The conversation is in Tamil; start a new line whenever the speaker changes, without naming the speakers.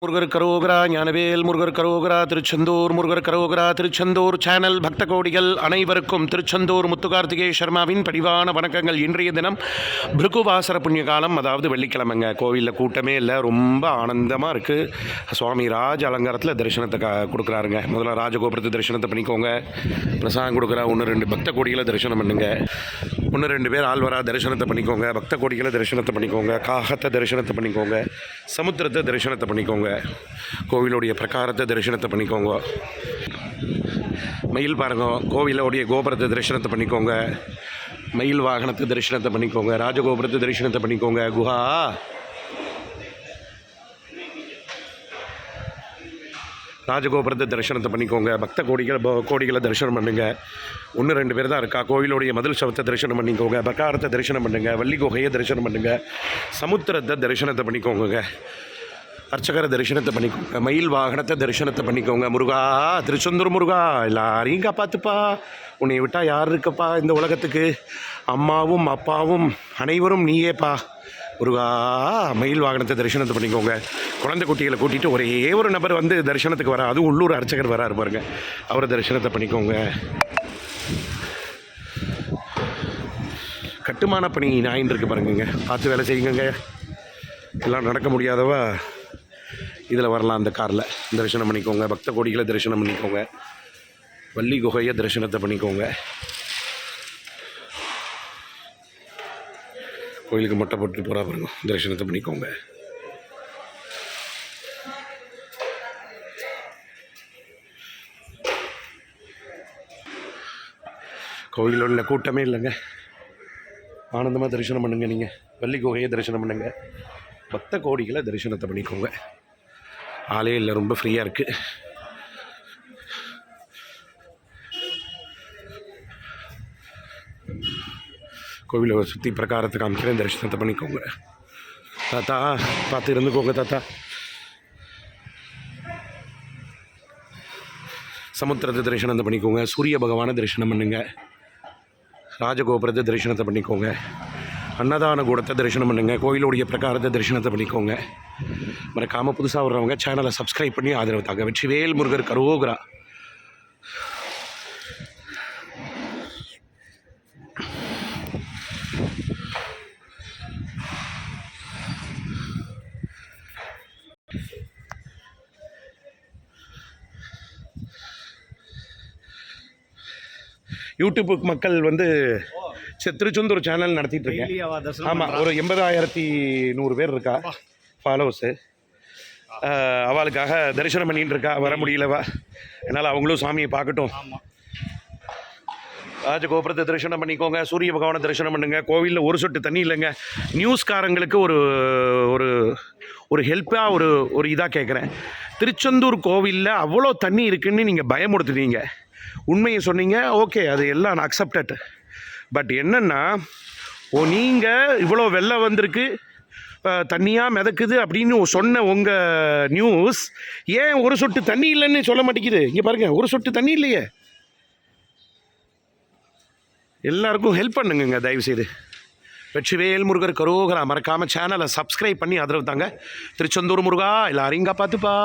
முருகர் கரோகரா ஞானவேல் முருகர் கரோகரா திருச்செந்தூர் முருகர் கரோகரா திருச்செந்தூர் சேனல் பக்த கோடிகள் அனைவருக்கும் திருச்செந்தூர் முத்துகார்த்திகேய சர்மாவின் பணிவான வணக்கங்கள். இன்றைய தினம் பிருகுவாசர புண்ணிய காலம், அதாவது வெள்ளிக்கிழமைங்க. கோவிலில் கூட்டமே இல்லை, ரொம்ப ஆனந்தமாக இருக்குது. சுவாமி ராஜ அலங்காரத்தில் தரிசனத்தை கொடுக்குறாருங்க. முதல்ல ராஜகோபுரத்து தரிசனத்தை பண்ணிக்கோங்க. பிரசாதம் கொடுக்குறா 1-2 பக்த கோடிகளை தரிசனம் பண்ணுங்க. 1-2 பேர் ஆழ்வரா தரிசனத்தை பண்ணிக்கோங்க. பக்த கோடிகளை தரிசனத்தை பண்ணிக்கோங்க. காகத்தை தரிசனத்தை பண்ணிக்கோங்க. சமுத்திரத்தை தரிசனத்தை பண்ணிக்கோங்க. கோவிலுடைய பிரகாரத்தை தரிசனத்தை பண்ணிக்கோங்க. மயில் பாருங்க, கோவிலுடைய கோபுரத்தை தரிசனத்தை பண்ணிக்கோங்க. மயில் வாகனத்தை தரிசனத்தை பண்ணிக்கோங்க. ராஜகோபுரத்தை தரிசனத்தை பண்ணிக்கோங்க. குஹா ராஜகோபுரத்தை தரிசனத்தை பண்ணிக்கோங்க. பக்த கோடிகளை தரிசனம் பண்ணுங்க. 1-2 பேர் தான் இருக்கா. கோவிலுடைய மதில் சவத்தை தரிசனம் பண்ணிக்கோங்க. பிரகாரத்தை தரிசனம் பண்ணுங்க. வள்ளி குகையை தரிசனம் பண்ணுங்க. சமுத்திரத்தை தரிசனத்தை பண்ணிக்கோங்க. அர்ச்சகரை தரிசனத்தை பண்ணிக்கோங்க. மயில் வாகனத்தை தரிசனத்தை பண்ணிக்கோங்க. முருகா, திருச்செந்தூர் முருகா, எல்லாரையும் காப்பாற்றுப்பா. உன்னை விட்டால் யார் இருக்கப்பா இந்த உலகத்துக்கு? அம்மாவும் அப்பாவும் அனைவரும் நீயேப்பா. முருகா, மயில் வாகனத்தை தரிசனத்தை பண்ணிக்கோங்க. குழந்தை குட்டிகளை கூட்டிகிட்டு ஒரே ஒரு நபர் வந்து தரிசனத்துக்கு வர, அதுவும் உள்ளூர் அர்ச்சகர் வராரு பாருங்க, அவரை தரிசனத்தை பண்ணிக்கோங்க. கட்டுமான பணி நாயின் இருக்கு பாருங்க, பார்த்து வேலை செய்யுங்க. எல்லாம் நடக்க முடியாதவா இதில் வரலாம், அந்த காரில் தரிசனம் பண்ணிக்கோங்க. பக்த கோடிகளை தரிசனம் பண்ணிக்கோங்க. வள்ளி குகையை தரிசனத்தை பண்ணிக்கோங்க. கோயிலுக்கு மொட்டை போட்டு போகிறா பாருங்க, தரிசனத்தை பண்ணிக்கோங்க. கோயிலில் உள்ள கூட்டமே இல்லைங்க, ஆனந்தமாக தரிசனம் பண்ணுங்க. நீங்கள் வள்ளி குகையை தரிசனம் பண்ணுங்க. பக்த கோடிகளை தரிசனத்தை பண்ணிக்கோங்க. ஆளே இல்லை, ரொம்ப ஃப்ரீயாக இருக்குது. கோவிலை சுற்றி பிரகாரத்தை காமிக்கிறேன், தரிசனத்தை பண்ணிக்கோங்க. தாத்தா பார்த்து இருந்துக்கோங்க. தாத்தா, சமுத்திரத்தை தரிசனத்தை பண்ணிக்கோங்க. சூரிய பகவானை தரிசனம் பண்ணுங்க. ராஜகோபுரத்தை தரிசனத்தை பண்ணிக்கோங்க. அன்னதான கூடத்தை தரிசனம் பண்ணுங்க. கோயிலுடைய பிரகாரத்தை தரிசனத்தை பண்ணிக்கோங்க. மறக்காமல் புதுசாக வர்றவங்க சேனலை சப்ஸ்கிரைப் பண்ணி ஆதரவு தாங்க. வெற்றிவேல் முருகர் கரோகரா. யூடியூப் மக்கள் வந்து திருச்செந்தூர் சேனல் நடத்திட்டு இருக்கேன். ஆமாம், ஒரு 80,100 பேர் இருக்கா ஃபாலோவர்ஸு. அவளுக்காக தரிசனம் பண்ணிட்டு இருக்கா. வர முடியலவா, என்னால் அவங்களும் சாமியை பார்க்கட்டும். ராஜகோபுரத்தை தரிசனம் பண்ணிக்கோங்க. சூரிய பகவானை தரிசனம் பண்ணுங்க. கோவிலில் ஒரு சொட்டு தண்ணி இல்லைங்க. நியூஸ்காரங்களுக்கு ஒரு ஒரு ஒரு ஹெல்ப்பாக ஒரு இதாக கேட்குறேன். திருச்செந்தூர் கோவிலில் அவ்வளோ தண்ணி இருக்குதுன்னு நீங்கள் பயமுடுத்துனீங்க. உண்மையை சொன்னீங்க, ஓகே, அது எல்லாம் அக்செப்டட். பட் என்னென்னா, நீங்கள் இவ்வளோ வெள்ளம் வந்திருக்கு, தண்ணியாக மிதக்குது அப்படின்னு சொன்ன உங்கள் நியூஸ் ஏன் ஒரு சொட்டு தண்ணி இல்லைன்னு சொல்ல மாட்டேங்குது? இங்கே பாருங்கள், ஒரு சொட்டு தண்ணி இல்லையே. எல்லாருக்கும் ஹெல்ப் பண்ணுங்க தயவுசெய்து. வெற்றிவேல் முருகர் கரோகரா. மறக்காமல் சேனலை சப்ஸ்கிரைப் பண்ணி ஆதரவு தாங்க. திருச்செந்தூர் முருகா, எல்லாரையும் காப்பாற்றுப்பா.